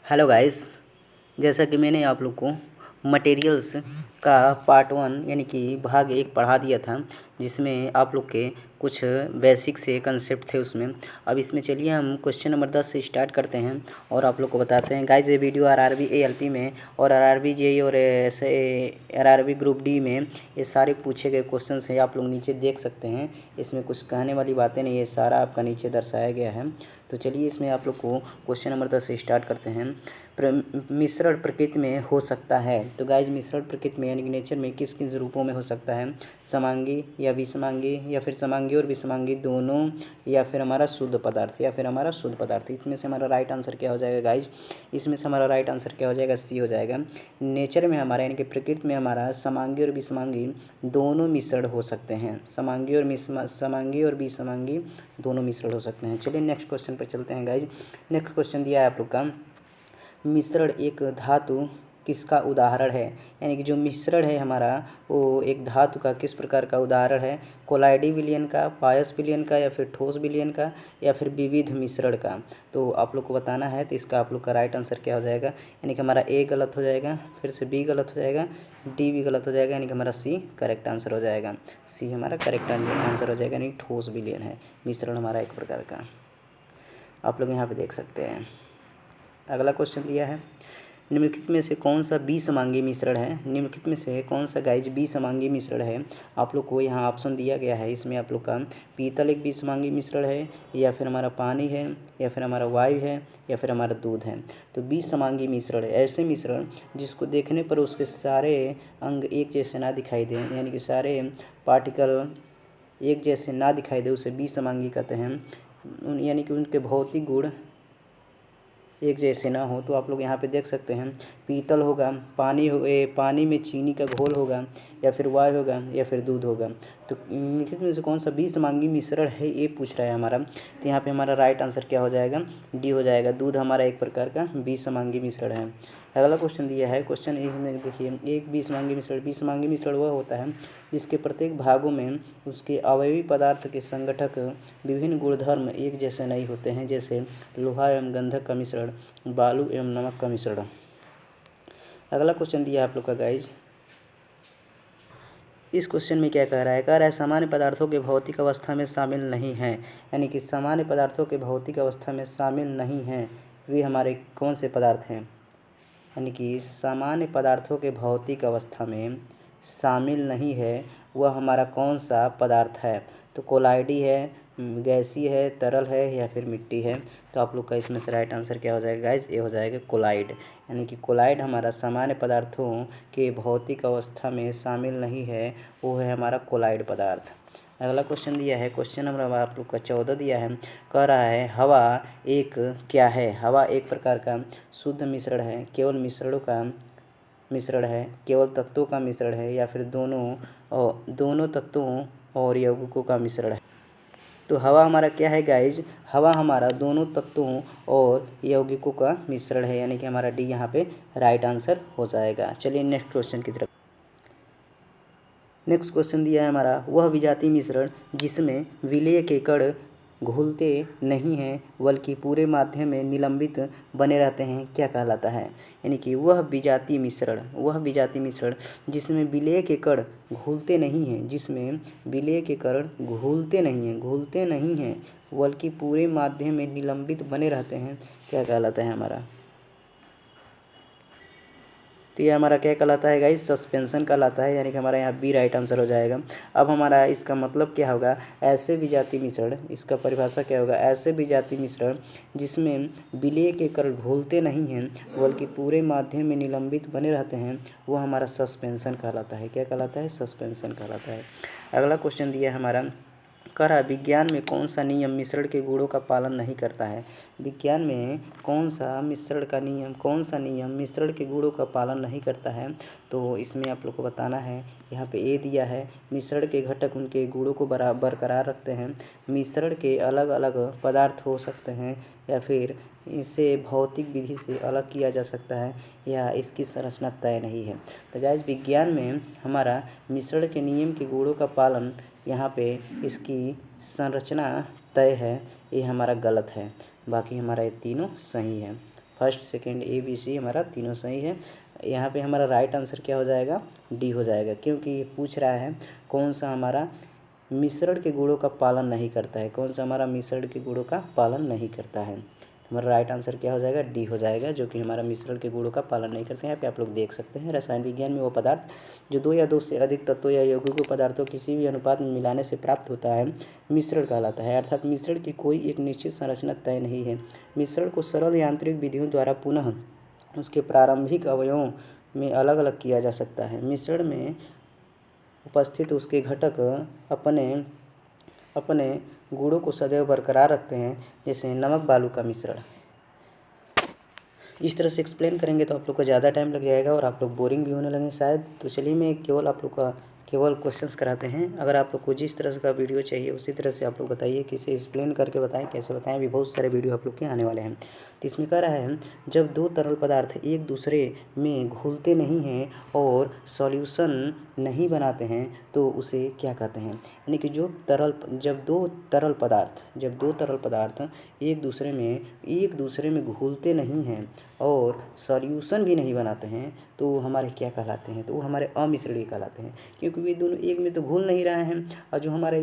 Hello guys, जैसा कि मैंने आप लोग को मटेरियल्स का पार्ट 1 यानी कि भाग 1 पढ़ा दिया था, जिसमें आप लोग के कुछ बेसिक से कंसेप्ट थे उसमें। अब इसमें चलिए हम क्वेश्चन नंबर 10 से स्टार्ट करते हैं और आप लोग को बताते हैं। गाइस, ये वीडियो आरआरबी एएलपी में और आरआरबी जेईई और आरआरबी ग्रुप डी में ये सारे पूछे गए क्वेश्चन हैं, आप लोग नीचे देख सकते हैं। इसमें कुछ कहने वाली बातें नहीं, ये सारा आपका नीचे दर्शाया गया है। तो चलिए इसमें आप लोग को क्वेश्चन नंबर 10 से स्टार्ट करते हैं। मिश्रण प्रकृति में हो सकता है। तो गाइज, मिश्रण प्रकृति में यानी कि नेचर में किस किस रूपों में हो सकता है? समांगी या विषमांगी, या फिर समांगी और विषमांगी दोनों, या फिर हमारा शुद्ध पदार्थ, या फिर हमारा शुद्ध पदार्थ। इसमें से हमारा राइट आंसर क्या हो जाएगा गाइज? इसमें से हमारा राइट आंसर क्या हो जाएगा? सी हो जाएगा। नेचर में हमारा यानी कि प्रकृति में हमारा समांगी और विषमांगी दोनों मिश्रण हो सकते हैं। समांगी और विषमांगी दोनों मिश्रण हो सकते हैं। चलिए नेक्स्ट क्वेश्चन पर चलते हैं गाइज। नेक्स्ट क्वेश्चन दिया है आप लोग का, मिश्रण एक धातु किसका उदाहरण है? यानी कि जो मिश्रण है हमारा वो एक धातु का किस प्रकार का उदाहरण है? कोलाइडी विलयन का, पायस विलयन का, या फिर ठोस विलयन का, या फिर विविध मिश्रण का? तो आप लोग को बताना है। तो इसका आप लोग का राइट आंसर क्या हो जाएगा? यानी कि हमारा ए गलत हो जाएगा, फिर से बी गलत हो जाएगा, डी भी गलत हो जाएगा, यानी कि हमारा सी करेक्ट आंसर हो जाएगा। सी हमारा करेक्ट आंसर हो जाएगा, यानी ठोस विलयन है मिश्रण हमारा एक प्रकार का। आप लोग यहाँ पे देख सकते हैं। अगला क्वेश्चन दिया है, निम्नलिखित में से कौन सा बीसमांगी मिश्रण है? निम्नलिखित में से कौन सा गाइज बीसमांगी मिश्रण है? आप लोग को यहाँ ऑप्शन दिया गया है। इसमें आप लोग का पीतल एक बीसमांगी मिश्रण है, या फिर हमारा पानी है, या फिर हमारा वायु है, या फिर हमारा दूध है। तो बीसमांगी मिश्रण है ऐसे मिश्रण जिसको देखने पर उसके सारे अंग एक जैसे ना दिखाई दें, यानी कि सारे पार्टिकल एक जैसे ना दिखाई दे, उसे बीसमांगी कहते हैं। यानी कि उनके भौतिक गुण एक जैसे ना हो। तो आप लोग यहाँ पे देख सकते हैं, पीतल होगा, पानी में चीनी का घोल होगा, या फिर वायु होगा, या फिर दूध होगा। तो निम्नलिखित में से कौन सा बीसमांगी मिश्रण है, ये पूछ रहा है हमारा। तो यहाँ पे हमारा राइट आंसर क्या हो जाएगा? डी हो जाएगा। दूध हमारा एक प्रकार का बीसमांगी मिश्रण है। अगला क्वेश्चन दिया है, क्वेश्चन इसमें देखिए, एक बीसमांगी मिश्रण वह होता है जिसके प्रत्येक भागों में उसके अवयवी पदार्थ के संगठक विभिन्न गुणधर्म एक जैसे नहीं होते हैं, जैसे लोहा एवं गंधक का मिश्रण, बालू एवं नमक का मिश्रण। अगला क्वेश्चन दिया है आप लोग का गाइज। इस क्वेश्चन में क्या कह रहा है? कह रहा है सामान्य पदार्थों के भौतिक अवस्था में शामिल नहीं हैं। यानी कि सामान्य पदार्थों के भौतिक अवस्था में शामिल नहीं हैं वे हमारे कौन से पदार्थ हैं? यानी कि सामान्य पदार्थों के भौतिक अवस्था में शामिल नहीं है वह हमारा कौन सा पदार्थ है? तो कोलाइडी है, गैसीय है, तरल है, या फिर मिट्टी है? तो आप लोग का इसमें से राइट आंसर क्या हो जाएगा गाइज? ये हो जाएगा कोलाइड। यानी कि कोलाइड हमारा सामान्य पदार्थों के भौतिक अवस्था में शामिल नहीं है, वो है हमारा कोलाइड पदार्थ। अगला क्वेश्चन दिया है, क्वेश्चन नंबर आप लोग का 14 दिया है। कह रहा है हवा एक क्या है? हवा एक प्रकार का शुद्ध मिश्रण है, केवल मिश्रणों का मिश्रण है, केवल तत्वों का मिश्रण है, या फिर दोनों तत्वों और यौगिकों का मिश्रण है? तो हवा हमारा क्या है गाइज? हवा हमारा दोनों तत्वों और यौगिकों का मिश्रण है, यानी कि हमारा डी यहाँ पे राइट आंसर हो जाएगा। चलिए नेक्स्ट क्वेश्चन की तरफ। नेक्स्ट क्वेश्चन दिया है हमारा, वह विजातीय मिश्रण जिसमें विलेय के कण घुलते नहीं हैं बल्कि पूरे माध्यम में निलंबित बने रहते हैं, क्या कहलाता है? यानी कि वह विजातीय मिश्रण जिसमें विलेय के कण घुलते नहीं हैं, जिसमें विलेय के कण घुलते नहीं हैं बल्कि पूरे माध्यम में निलंबित बने रहते हैं, क्या कहलाता है हमारा? तो ये हमारा क्या कहलाता है गाइस? सस्पेंशन कहलाता है, यानी कि हमारा यहाँ बी राइट आंसर हो जाएगा। अब हमारा इसका मतलब क्या होगा? ऐसे विजातीय मिश्रण, इसका परिभाषा क्या होगा? ऐसे विजातीय मिश्रण जिसमें विलेय के कण घुलते नहीं हैं बल्कि पूरे माध्यम में निलंबित बने रहते हैं, वो हमारा सस्पेंशन कहलाता है। क्या कहलाता है? सस्पेंशन कहलाता है। अगला क्वेश्चन दिया है हमारा, कह रहा है विज्ञान में कौन सा नियम मिश्रण के गुणों का पालन नहीं करता है? विज्ञान में कौन सा नियम मिश्रण के गुणों का पालन नहीं करता है? तो इसमें आप लोग को बताना है। यहाँ पे ए दिया है, मिश्रण के घटक उनके गुणों को बरकरार रखते हैं। मिश्रण के अलग अलग पदार्थ हो सकते हैं, या फिर इसे भौतिक विधि से अलग किया जा सकता है, या इसकी संरचना तय नहीं है। तो गाइस, विज्ञान में हमारा मिश्रण के नियम के गुणों का पालन, यहाँ पे इसकी संरचना तय है, ये हमारा गलत है। बाकी हमारा ये तीनों सही है। First second A B C हमारा तीनों सही है। यहाँ पे हमारा राइट आंसर क्या हो जाएगा, डी हो जाएगा, क्योंकि ये पूछ रहा है कौन सा हमारा मिश्रण के गुणों का पालन नहीं करता है, कौन सा हमारा मिश्रण के गुणों का पालन नहीं करता है। हमारा राइट आंसर क्या हो जाएगा, डी हो जाएगा, जो कि हमारा मिश्रण के गुणों का पालन नहीं करते हैं। यहाँ पे आप लोग देख सकते हैं रसायन विज्ञान में वो पदार्थ जो 2 या 2 से अधिक तत्वों या यौगिकों पदार्थों किसी भी अनुपात में मिलाने से प्राप्त होता है मिश्रण कहलाता है। अर्थात मिश्रण की कोई एक निश्चित संरचना तय नहीं है। मिश्रण को सरल यांत्रिक विधियों द्वारा पुनः उसके प्रारंभिक अवयवों में अलग अलग किया जा सकता है। मिश्रण में उपस्थित उसके घटक अपने गुणों को सदैव बरकरार रखते हैं, जैसे नमक बालू का मिश्रण। इस तरह से एक्सप्लेन करेंगे तो आप लोग को ज़्यादा टाइम लग जाएगा और आप लोग बोरिंग भी होने लगे शायद। तो चलिए मैं केवल आप लोग का केवल क्वेश्चंस कराते हैं। अगर आप लोग को जिस तरह से का वीडियो चाहिए उसी तरह से आप लोग बताइए, किसे एक्सप्लेन करके बताएं, कैसे बताएं। अभी बहुत सारे वीडियो आप लोग के आने वाले हैं। तो इसमें कह रहा है जब 2 तरल पदार्थ एक दूसरे में घुलते नहीं हैं और सॉल्यूशन नहीं बनाते हैं तो उसे क्या कहते हैं। यानी कि जब दो तरल पदार्थ एक दूसरे में घुलते नहीं हैं और सॉल्यूशन भी नहीं बनाते हैं तो वो हमारे क्या कहलाते हैं, तो वो हमारे अमिश्रणीय कहलाते हैं। क्योंकि वे दोनों एक में तो घुल नहीं रहे हैं, और जो हमारा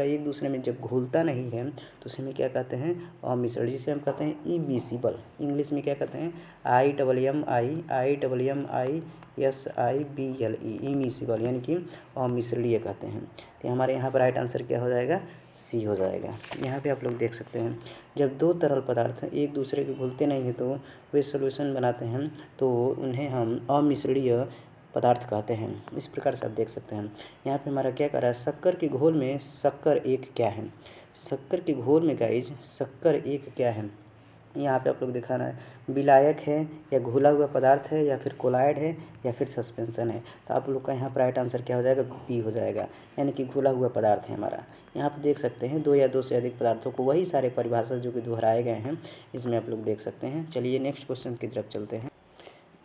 एक दूसरे में जब घुलता नहीं है तो उसे में क्या कहते हैं, अमिश्रण, जिसे हम कहते हैं इमिसिबल। इंग्लिश में क्या कहते हैं, IMMISIBLE, इमिसिबल, यानी कि अमिश्रणीय कहते हैं। तो हमारे यहाँ पर राइट आंसर क्या हो जाएगा, सी हो जाएगा। यहाँ पे आप लोग देख सकते हैं जब 2 तरल पदार्थ एक दूसरे के घुलते नहीं हैं तो वे सॉल्यूशन बनाते हैं तो उन्हें हम अमिश्रणीय पदार्थ कहते हैं। इस प्रकार से आप देख सकते हैं। यहाँ पे हमारा क्या कर रहा है, शक्कर के घोल में शक्कर एक क्या है, शक्कर के घोल में गाइज शक्कर एक क्या है। यहाँ पे आप लोग दिखाना है विलायक है या घुला हुआ पदार्थ है या फिर कोलाइड है या फिर सस्पेंशन है। तो आप लोग का यहाँ पर राइट आंसर क्या हो जाएगा, बी हो जाएगा, यानी कि घुला हुआ पदार्थ है हमारा। यहाँ पे देख सकते हैं 2 या 2 से अधिक पदार्थों को वही सारे परिभाषा जो कि दोहराए गए हैं इसमें आप लोग देख सकते हैं। चलिए नेक्स्ट क्वेश्चन की तरफ चलते हैं।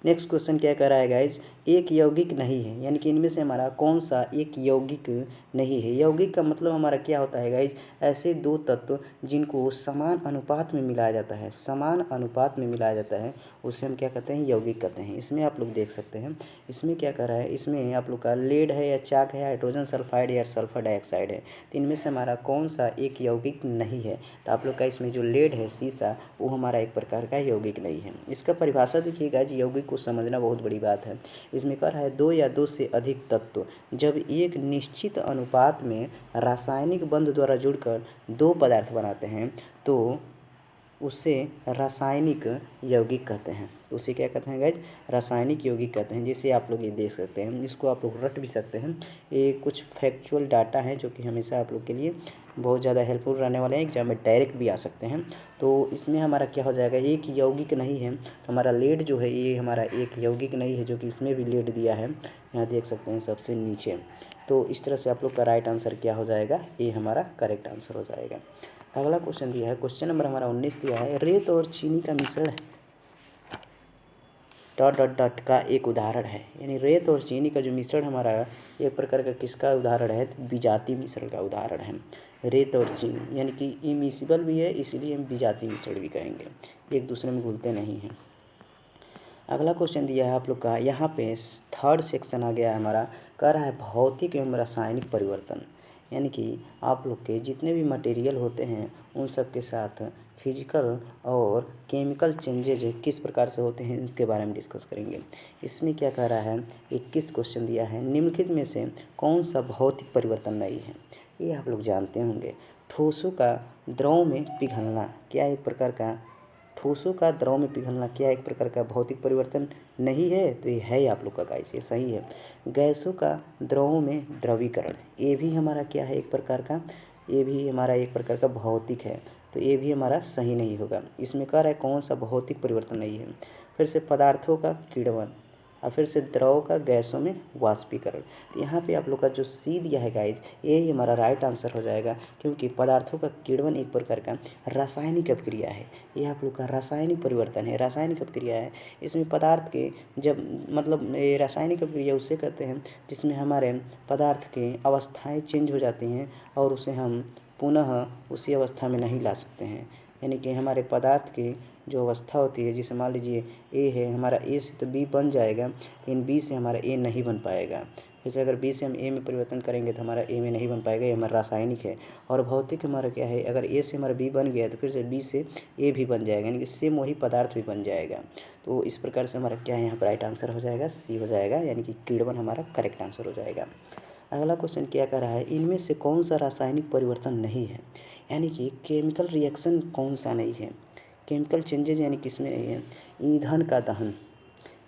नेक्स्ट क्वेश्चन क्या कह रहा है गाइज, एक यौगिक नहीं है, यानी कि इनमें से हमारा कौन सा एक यौगिक नहीं है। यौगिक का मतलब हमारा क्या होता है गाइज, ऐसे 2 तत्व जिनको समान अनुपात में मिलाया जाता है, समान अनुपात में मिलाया जाता है, उसे हम क्या कहते हैं, यौगिक कहते हैं। इसमें आप लोग देख सकते हैं इसमें क्या कह रहा है, इसमें आप लोग का लेड है या चाक है, हाइड्रोजन सल्फाइड या सल्फर डाइऑक्साइड है। तो इनमें से हमारा कौन सा एक यौगिक नहीं है। तो आप लोग का इसमें जो लेड है, सीसा, वो हमारा एक प्रकार का यौगिक नहीं है। इसका परिभाषा देखिएगा जी, यौगिक को समझना बहुत बड़ी बात है। इसमें कह रहा है 2 या 2 से अधिक तत्व जब एक निश्चित अनुपात में रासायनिक बंध द्वारा जुड़कर 2 पदार्थ बनाते हैं तो उसे रासायनिक यौगिक कहते हैं। उसे क्या कहते हैं गाइज, रासायनिक यौगिक कहते हैं। जैसे आप लोग ये देख सकते हैं, इसको आप लोग रट भी सकते हैं। ये कुछ फैक्चुअल डाटा है जो कि हमेशा आप लोग के लिए बहुत ज़्यादा हेल्पफुल रहने वाले हैं, एग्जाम में डायरेक्ट भी आ सकते हैं। तो इसमें हमारा क्या हो जाएगा, एक यौगिक नहीं है। तो हमारा लेड जो है ये हमारा एक यौगिक नहीं है, जो कि इसमें भी लेड दिया है, यहाँ देख सकते हैं सबसे नीचे। तो इस तरह से आप लोग का राइट आंसर क्या हो जाएगा, ये हमारा करेक्ट आंसर हो जाएगा। अगला क्वेश्चन दिया है, क्वेश्चन नंबर हमारा 19 दिया है, रेत और चीनी का मिश्रण डॉट डॉट डॉट का एक उदाहरण है। यानी रेत और चीनी का जो मिश्रण हमारा एक प्रकार का किसका उदाहरण है, विजातीय मिश्रण का उदाहरण है। रेत और चीनी यानी कि इमिसिबल भी है, इसलिए हम विजातीय मिश्रण भी कहेंगे, एक दूसरे में घुलते नहीं हैं। अगला क्वेश्चन दिया है आप लोग का, यहाँ पे थर्ड सेक्शन आ गया है हमारा, कह रहा है भौतिक एवं रासायनिक परिवर्तन। यानी कि आप लोग के जितने भी मटेरियल होते हैं उन सब के साथ फिजिकल और केमिकल चेंजेज किस प्रकार से होते हैं इसके बारे में डिस्कस करेंगे। इसमें क्या कह रहा है, 21 क्वेश्चन दिया है, निम्नलिखित में से कौन सा भौतिक परिवर्तन नहीं है। ये आप लोग जानते होंगे, ठोसों का द्रव में पिघलना क्या एक प्रकार का, ठोसों का द्रव में पिघलना क्या एक प्रकार का भौतिक परिवर्तन नहीं है। तो ये है आप लोग का गाइस, ये सही है। गैसों का द्रवों में द्रवीकरण, ये भी हमारा क्या है एक प्रकार का, ये भी हमारा एक प्रकार का भौतिक है। तो ये भी हमारा सही नहीं होगा। इसमें कह रहा है कौन सा भौतिक परिवर्तन नहीं है। फिर से पदार्थों का किण्वन और फिर से द्रव का गैसों में वाष्पीकरण। तो यहाँ पे आप लोग का जो सी दिया है गाइज, यही हमारा राइट आंसर हो जाएगा, क्योंकि पदार्थों का किण्वन एक प्रकार का रासायनिक अपक्रिया है। ये आप लोग का रासायनिक परिवर्तन है, रासायनिक अपक्रिया है। इसमें पदार्थ के जब मतलब ये रासायनिक अपक्रिया उसे कहते हैं जिसमें हमारे पदार्थ के अवस्थाएँ चेंज हो जाती हैं और उसे हम पुनः उसी अवस्था में नहीं ला सकते हैं। यानी कि हमारे पदार्थ की जो अवस्था होती है, जैसे मान लीजिए ए है, हमारा ए से तो बी बन जाएगा, लेकिन बी से हमारा ए नहीं बन पाएगा। जैसे अगर बी से हम ए में परिवर्तन करेंगे तो हमारा ए में नहीं बन पाएगा, ये हमारा रासायनिक है। और भौतिक हमारा क्या है, अगर ए से हमारा बी बन गया तो फिर से बी से ए भी बन जाएगा, यानी कि सेम वही पदार्थ भी बन जाएगा। तो इस प्रकार से हमारा क्या है, यहाँ पर राइट आंसर हो जाएगा सी हो जाएगा, यानी कि किण्वन हमारा करेक्ट आंसर हो जाएगा। अगला क्वेश्चन क्या कर रहा है, इनमें से कौन सा रासायनिक परिवर्तन नहीं है, यानी कि केमिकल रिएक्शन कौन सा नहीं है, केमिकल चेंजेज यानी किसमें नहीं है। ईंधन का दहन,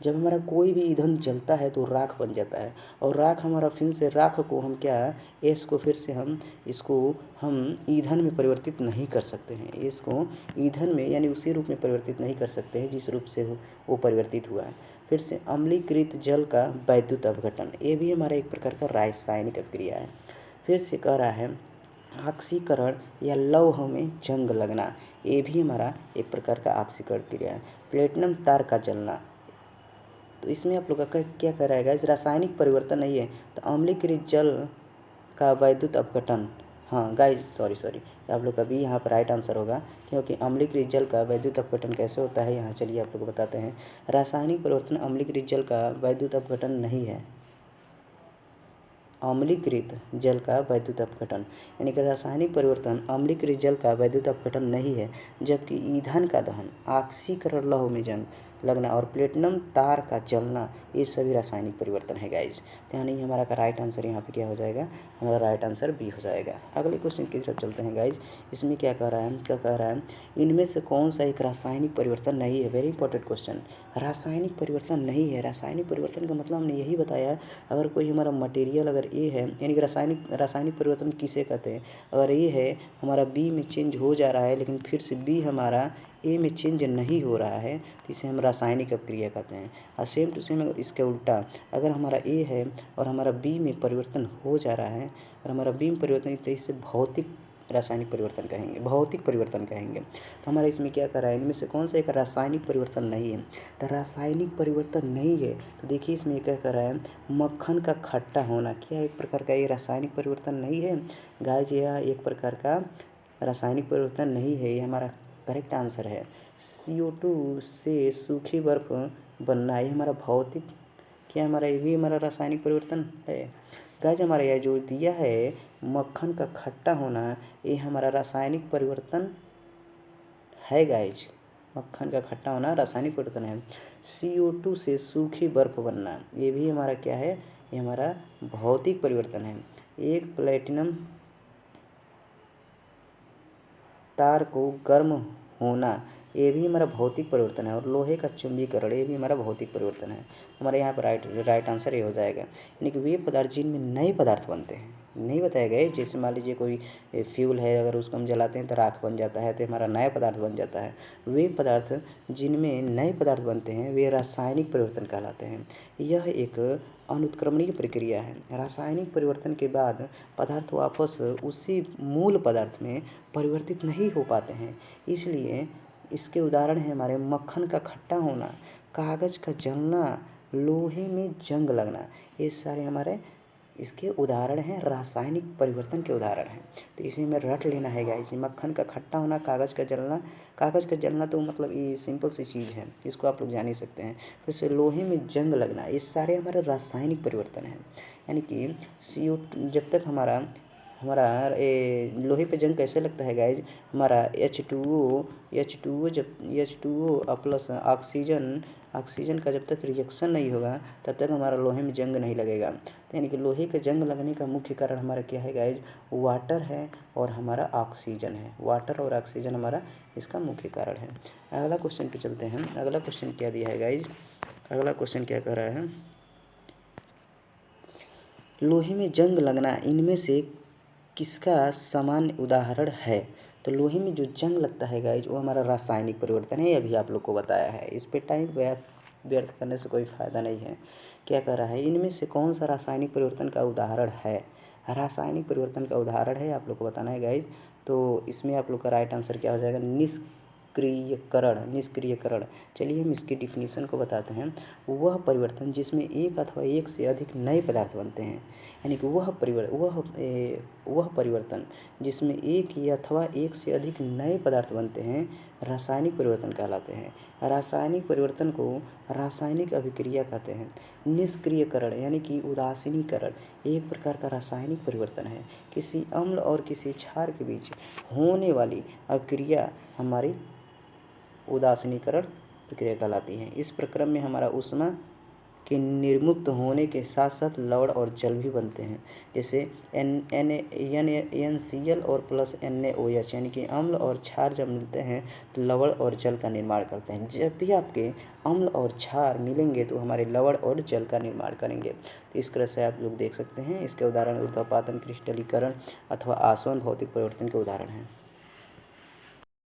जब हमारा कोई भी ईंधन जलता है तो राख बन जाता है, और राख हमारा फिर से राख को हम क्या, एस को फिर से हम इसको हम ईंधन में परिवर्तित नहीं कर सकते हैं, इसको ईंधन में यानी उसी रूप में परिवर्तित नहीं कर सकते हैं जिस रूप से वो परिवर्तित हुआ है। फिर से अम्लीकृत जल का वैद्युत अपघटन, ये भी हमारा एक प्रकार का रासायनिक अभिक्रिया है। फिर से कह रहा है ऑक्सीकरण या लौह में जंग लगना, ये भी हमारा एक प्रकार का ऑक्सीकरण क्रिया है। प्लेटिनम तार का जलना, तो इसमें आप लोग का क्या कह रहेगा, इस रासायनिक परिवर्तन नहीं है तो अम्लीकृत जल का वैद्युत अपघटन, हाँ गाइस सॉरी आप लोग का भी यहाँ पर राइट आंसर होगा, क्योंकि अम्लीकृत जल का वैद्युत अपघटन कैसे होता है, यहाँ चलिए आप लोग को बताते हैं। रासायनिक परिवर्तन अम्लीकृत जल का वैद्युत अपघटन नहीं है, अम्लीकृत जल का वैद्युत अपघटन, यानी कि रासायनिक परिवर्तन अम्लीकृत जल का वैद्युत अपघटन नहीं है, जबकि ईंधन का दहन, ऑक्सीकरण लौह में जंग लगना और प्लेटिनम तार का जलना, ये सभी रासायनिक परिवर्तन है गाइज। तो यानी हमारा का राइट आंसर यहाँ पे क्या हो जाएगा, हमारा राइट आंसर बी हो जाएगा। अगले क्वेश्चन की तरफ चलते हैं गाइज। इसमें क्या कह रहा है, क्या कह रहा है, इनमें से कौन सा एक रासायनिक परिवर्तन नहीं है, वेरी इंपॉर्टेंट क्वेश्चन। रासायनिक परिवर्तन नहीं है, रासायनिक परिवर्तन का मतलब हमने यही बताया, अगर कोई हमारा मटेरियल अगर ए है, यानी कि रासायनिक परिवर्तन किसे कहते हैं, अगर ए है हमारा बी में चेंज हो जा रहा है लेकिन फिर से बी हमारा ए में चेंज नहीं हो रहा है, तो इसे हम रासायनिक अपक्रिया कहते हैं। और सेम टू सेम इसके उल्टा, अगर हमारा ए है और हमारा बी में परिवर्तन हो जा रहा है और हमारा बी में परिवर्तन, तो इससे भौतिक रासायनिक परिवर्तन कहेंगे, भौतिक परिवर्तन कहेंगे। तो हमारा इसमें क्या कर रहा है, इनमें से कौन सा एक रासायनिक परिवर्तन नहीं है, तो रासायनिक परिवर्तन नहीं है तो देखिए इसमें क्या कर रहा है, मक्खन का खट्टा होना, क्या एक प्रकार का ये रासायनिक परिवर्तन नहीं है गाइस, यह एक प्रकार का रासायनिक परिवर्तन नहीं है, ये हमारा करेक्ट आंसर है। CO2 से सूखी बर्फ बनना, ये हमारा भौतिक, क्या हमारा ये भी हमारा रासायनिक परिवर्तन है गाइस। हमारा यह जो दिया है मक्खन का खट्टा होना, ये हमारा रासायनिक परिवर्तन है गाइज, मक्खन का खट्टा होना रासायनिक परिवर्तन है। CO2 से सूखी बर्फ बनना, ये भी हमारा क्या है, ये हमारा भौतिक परिवर्तन है। एक प्लेटिनम तार को गर्म होना, ये भी हमारा भौतिक परिवर्तन है। और लोहे का चुंबकीकरण, ये भी हमारा भौतिक परिवर्तन है। हमारे यहाँ पर राइट आंसर ये हो जाएगा, यानी कि वे पदार्थ जिनमें नए पदार्थ बनते हैं, नहीं बताया गया, जैसे मान लीजिए कोई फ्यूल है, अगर उसको हम जलाते हैं तो राख बन जाता है, तो हमारा नया पदार्थ बन जाता है। वे पदार्थ जिनमें नए पदार्थ बनते हैं वे रासायनिक परिवर्तन कहलाते हैं। यह एक अनुत्क्रमणीय प्रक्रिया है, रासायनिक परिवर्तन के बाद पदार्थ वापस उसी मूल पदार्थ में परिवर्तित नहीं हो पाते हैं, इसलिए इसके उदाहरण है हमारे मक्खन का खट्टा होना, कागज़ का जलना, लोहे में जंग लगना, ये सारे हमारे इसके उदाहरण हैं, रासायनिक परिवर्तन के उदाहरण हैं। तो इसे में रट लेना है गाइस, मक्खन का खट्टा होना, कागज़ का जलना तो मतलब ये सिंपल सी चीज़ है, इसको आप लोग जान ही सकते हैं। फिर से लोहे में जंग लगना, ये सारे हमारे रासायनिक परिवर्तन हैं। यानी कि CO2 जब तक हमारा लोहे पे जंग कैसे लगता है गाइज, हमारा H2O जब H2O प्लस ऑक्सीजन का जब तक रिएक्शन नहीं होगा तब तक हमारा लोहे में जंग नहीं लगेगा। तो यानी कि लोहे के जंग लगने का मुख्य कारण हमारा क्या है गाइज, वाटर है और हमारा ऑक्सीजन है, वाटर और ऑक्सीजन हमारा इसका मुख्य कारण है। अगला क्वेश्चन पे चलते हैं। अगला क्वेश्चन क्या दिया है गाइज, अगला क्वेश्चन क्या कह रहा है, लोहे में जंग लगना इनमें से किसका सामान्य उदाहरण है। तो लोहे में जो जंग लगता है गाइज वो हमारा रासायनिक परिवर्तन है, अभी आप लोग को बताया है, इस पे टाइम व्यर्थ करने से कोई फ़ायदा नहीं है। क्या कर रहा है, इनमें से कौन सा रासायनिक परिवर्तन का उदाहरण है, रासायनिक परिवर्तन का उदाहरण है आप लोग को बताना है गाइज। तो इसमें आप लोग का राइट आंसर क्या हो जाएगा, निष्क्रियकरण। चलिए हम इसकी डिफिनीशन को बताते हैं। वह परिवर्तन जिसमें एक अथवा एक से अधिक नए पदार्थ बनते हैं, यानी कि वह परिवर्तन जिसमें एक या अथवा एक से अधिक नए पदार्थ बनते हैं रासायनिक परिवर्तन कहलाते हैं। रासायनिक परिवर्तन को रासायनिक अभिक्रिया कहते हैं। निष्क्रियकरण यानी कि उदासीनीकरण एक प्रकार का रासायनिक परिवर्तन है। किसी अम्ल और किसी क्षार के बीच होने वाली अभिक्रिया हमारी उदासीनीकरण प्रक्रिया कहलाती है। इस प्रक्रम में हमारा ऊष्मा के निर्मुक्त होने के साथ साथ लवण और जल भी बनते हैं। जैसे NaCl और प्लस NaOH यानी कि अम्ल और क्षार जब मिलते हैं तो लवण और जल का निर्माण करते हैं। जब भी आपके अम्ल और क्षार मिलेंगे तो हमारे लवण और जल का निर्माण करेंगे। तो इस तरह से आप लोग देख सकते हैं। इसके उदाहरण ऊर्ध्वपातन, क्रिस्टलीकरण अथवा आसवन भौतिक परिवर्तन के उदाहरण हैं।